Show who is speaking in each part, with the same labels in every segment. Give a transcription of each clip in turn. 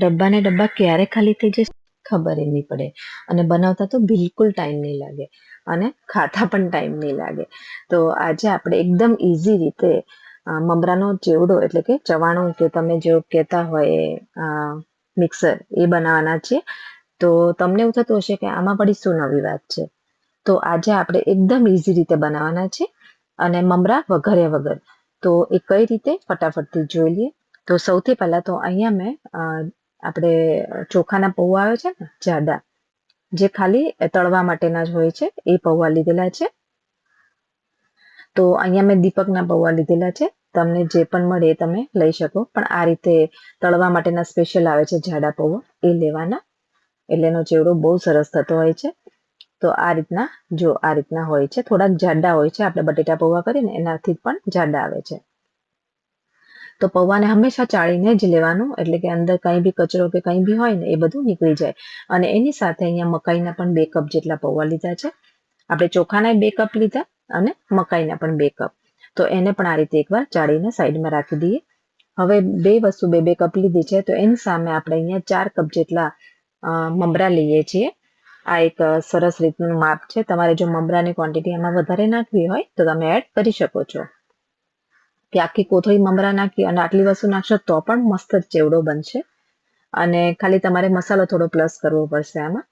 Speaker 1: ડબ્બા ને ડબ્બા ક્યારે ખાલી થઈ જશે ખબર ય નહીં પડે. અને બનાવતા તો બિલકુલ ટાઈમ નહીં લાગે અને ખાતા પણ ટાઈમ નહીં લાગે. તો આજે આપણે એકદમ ઇઝી રીતે મમરાનો ચેવડો એટલે કે ચવાણું કે તમે જો કહેતા હોય મિક્સર એ બનાવવાના છીએ. તો તમને એવું થતું હશે કે આમાં પડી શું નવી વાત છે. તો આજે આપણે એકદમ ઇઝી રીતે બનાવવાના છે અને મમરા વઘાર્યા વગર. તો એ કઈ રીતે ફટાફટથી જોઈ લઈએ. તો સૌથી પહેલા તો અહીંયા મેં આપણે ચોખાના પૌવા આવે છે ને જાડા, જે ખાલી તળવા માટેના જ હોય છે, એ પૌવા લીધેલા છે. તો અહીંયા મેં દીપકના પૌવા લીધેલા છે. તમને જે પણ મળે એ તમે લઈ શકો, પણ આ રીતે તળવા માટેના સ્પેશિયલ આવે છે જાડા પૌવા, એ લેવાના. એટલે એનો ચેવડો બહુ સરસ થતો હોય છે. તો આ રીતના હોય છે, થોડાક જાડા હોય છે. આપણે બટેટા પૌવા કરીને એનાથી પણ જાડા આવે છે. તો પૌવાને હંમેશા ચાળીને જ લેવાનું, એટલે કે અંદર કંઈ બી કચરો કે કંઈ બી હોય ને એ બધું નીકળી જાય. અને એની સાથે અહીંયા મકાઈના પણ 2 કપ જેટલા પૌવા લીધા છે. આપણે ચોખાના 2 કપ લીધા અને મકાઈના પણ 2 કપ. તો એને પણ આ રીતે એકવાર ચાળીને સાઈડમાં રાખી દઈએ. હવે બે વસ્તુ 2 કપ લીધી છે, તો એની સામે આપણે અહીંયા 4 કપ જેટલા મમરા લઈએ છીએ. આ એક સરસ રીતનું માપ છે. તમારે જો મમરાની ક્વોન્ટિટી એમાં વધારે નાખવી હોય તો તમે એડ કરી શકો છો. કે આખી કોથળી મમરા નાખી અને આટલી વસ્તુ નાખશો તો પણ મસ્ત ચેવડો બનશે. અને ખાલી તમારે મસાલો થોડો પ્લસ કરવો પડશે આમાં.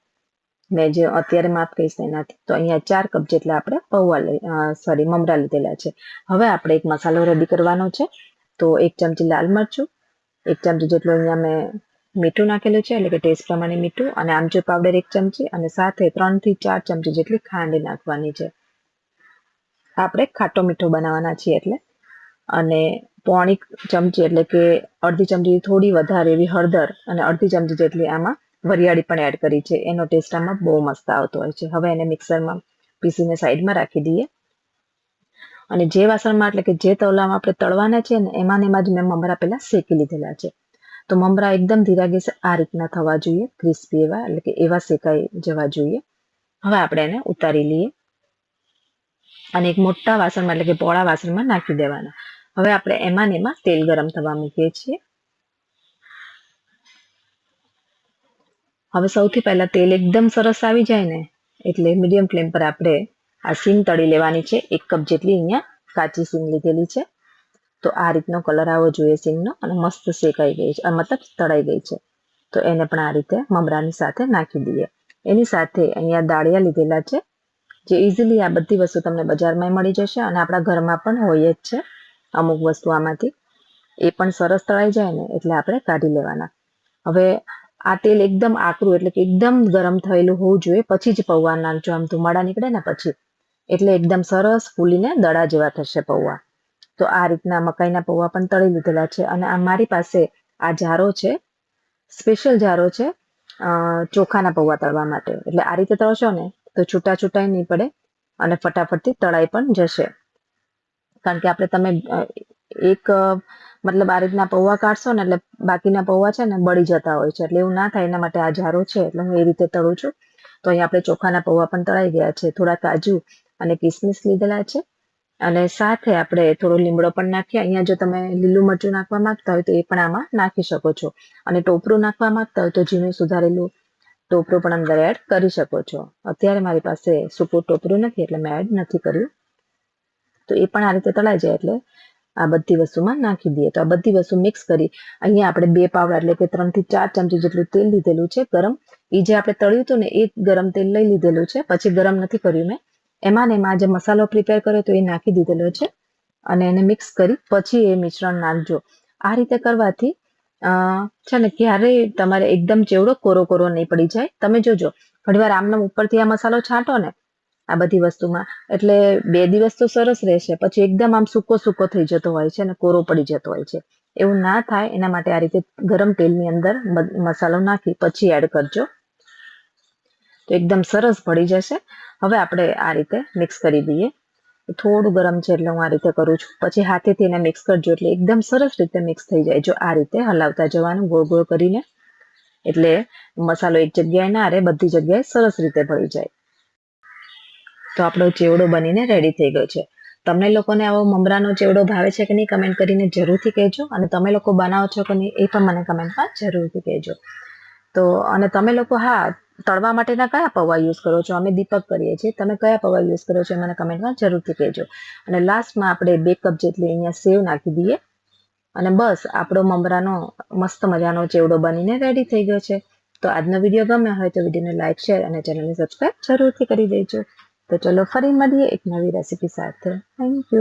Speaker 1: મેં જે અત્યારે માપ કહીશ એનાથી. તો અહીંયા 4 કપ જેટલા આપણે મમરા લીધેલા છે. હવે આપણે એક મસાલો રેડી કરવાનો છે. તો 1 ચમચી લાલ મરચું, 1 ચમચી જેટલું અહીંયા મેં મીઠું નાખેલું છે, એટલે કે ટેસ્ટ પ્રમાણે મીઠું, અને આમચૂર પાવડર 1 ચમચી, અને સાથે 3 થી 4 ચમચી જેટલી ખાંડ નાખવાની છે. આપણે ખાટો મીઠો બનાવવાના છીએ એટલે. અને 1/4 ચમચી એટલે કે અડધી ચમચી થોડી વધારે એવી હળદર, અને અડધી ચમચી જેટલી આમાં વરિયાળી પણ એડ કરી છે. એનો ટેસ્ટ આમાં બહુ મસ્ત આવતો હોય છે. હવે એને મિક્સરમાં પીસીને સાઈડમાં રાખી દઈએ. અને જે વાસણમાં એટલે કે જે તવલામાં આપણે તળવાના છે ને એમાં જ મેં મમરા પહેલા શેકી લીધેલા છે. તો મમરા એકદમ ધીરા ગેસે આ રીતના થવા જોઈએ, ક્રિસ્પી એવા, એટલે કે એવા શેકાઈ જવા જોઈએ. હવે આપણે એને ઉતારી લઈએ અને એક મોટા વાસણમાં એટલે કે પોળા વાસણમાં નાખી દેવાના. હવે આપણે એમાં તેલ ગરમ થવા મૂકીએ છીએ. હવે સૌથી પહેલા તેલ એકદમ સરસ આવી જાય ને એટલે મીડિયમ ફ્લેમ પર આપણે આ સિંગ તળી લેવાની છે. 1 કપ જેટલી અહીંયા કાચી સિંગ લીધેલી છે. તો આ રીતનો કલર આવવો જોઈએ સિંગનો, અને મસ્ત શેકાઈ ગઈ છે, મતલબ તળાઈ ગઈ છે. તો એને પણ આ રીતે મમરાની સાથે નાખી દઈએ. એની સાથે અહીંયા દાળિયા લીધેલા છે, જે ઇઝીલી આ બધી વસ્તુ તમને બજારમાં મળી જશે અને આપણા ઘરમાં પણ હોય જ છે અમુક વસ્તુ આમાંથી. એ પણ સરસ તળાઈ જાય ને એટલે આપણે કાઢી લેવાના. હવે આ તેલ એકદમ આકરું એટલે કે એકદમ ગરમ થયેલું હોવું જોઈએ, પછી જ પૌવા નાખજો. આમ ધુમાડા નીકળે ને પછી, એટલે એકદમ સરસ ફૂલીને દડા જેવા થશે પૌવા. તો આ રીતના મકાઈના પૌવા પણ તળી લીધેલા છે. અને આ મારી પાસે આ જારો છે, સ્પેશિયલ જારો છે ચોખાના પૌવા તળવા માટે. એટલે આ રીતે તળશો ને તો છૂટાય નહીં પડે અને ફટાફટથી તળાઈ પણ જશે. કારણ કે તમે મતલબ આ રીતના પૌવા કાઢશો ને એટલે બાકીના પૌવા છે ને બળી જતા હોય છે. એટલે એવું ના થાય એના માટે આ જારો છે એટલે હું એ રીતે તળું છું. તો અહીંયા આપણે ચોખાના પૌવા પણ તળાઈ ગયા છે. થોડા કાજુ અને કિસમિસ લીધેલા છે. અને સાથે આપણે થોડો લીમડો પણ નાખીએ. અહીંયા જો તમે લીલું મરચું નાખવા માંગતા હોય તો એ પણ આમાં નાખી શકો છો. અને ટોપરું નાખવા માંગતા હોય તો ઝીણું સુધારેલું ટોપરું પણ અંદર એડ કરી શકો છો. અત્યારે મારી પાસે સૂકું ટોપરું નથી એટલે મેં એડ નથી કર્યું. તો એ પણ આ રીતે તળાઈ જાય એટલે આ બધી વસ્તુમાં નાખી દઈએ. તો આ બધી વસ્તુ મિક્સ કરી અહીંયા આપણે 2 પાવડા એટલે કે 3 થી 4 ચમચી જેટલું તેલ લીધેલું છે ગરમ. એ જે આપણે તળ્યું હતું ને એ ગરમ તેલ લઈ લીધેલું છે, પછી ગરમ નથી કર્યું મેં. એમાં જે મસાલો પ્રિપેર કર્યો તો એ નાખી દીધેલો છે અને એને મિક્સ કરી પછી એ મિશ્રણ નાખજો. આ રીતે કરવાથી છે ને ક્યારેય તમારે એકદમ ચેવડો કોરો નહીં પડી જાય. તમે જોજો ઘણીવાર આમનામ ઉપરથી આ મસાલો છાંટો ને આ બધી વસ્તુમાં, એટલે 2 દિવસ તો સરસ રહેશે, પછી એકદમ આમ સૂકો થઈ જતો હોય છે અને કોરો પડી જતો હોય છે. એવું ના થાય એના માટે આ રીતે ગરમ તેલની અંદર મસાલો નાખી પછી એડ કરજો, તો એકદમ સરસ ભળી જશે. હવે આપણે આ રીતે મિક્સ કરી દઈએ. થોડું ગરમ છે એટલે હું આ રીતે કરું છું. પછી હાથેથી એને મિક્સ કરજો એટલે એકદમ સરસ રીતે મિક્સ થઈ જાય. જો આ રીતે હલાવતા જવાનું ગોળ કરીને, એટલે મસાલો એક જગ્યાએ ના રહે, બધી જગ્યાએ સરસ રીતે ભળી જાય. તો આપણો ચેવડો બનીને રેડી થઈ ગયો છે. તમને લોકોને આવો મમરાનો ચેવડો ભાવે છે કે નહીં કમેન્ટ કરીને જરૂરથી કહેજો, અને તમે લોકો બનાવો છો કે નહીં એ પણ મને કમેન્ટમાં જરૂરથી કહેજો. તો અને તમે લોકો તળવા માટેના કયા પૌવા યુઝ કરો છો? અમે દીપક કરીએ છીએ, તમે કયા પૌવા યુઝ કરો છો મને કમેન્ટમાં જરૂરથી કહેજો. અને લાસ્ટમાં આપણે 2 કપ જેટલી અહીંયા સેવ નાખી દઈએ, અને બસ આપણો મમરાનો મસ્ત મજાનો ચેવડો બનીને રેડી થઈ ગયો છે. તો આજનો વિડીયો ગમ્યો હોય તો વિડીયોને લાઈક, શેર અને ચેનલને સબસ્ક્રાઈબ જરૂરથી કરી દેજો. તો ચલો ફરી મળીએ એક નવી રેસીપી સાથે. Thank you.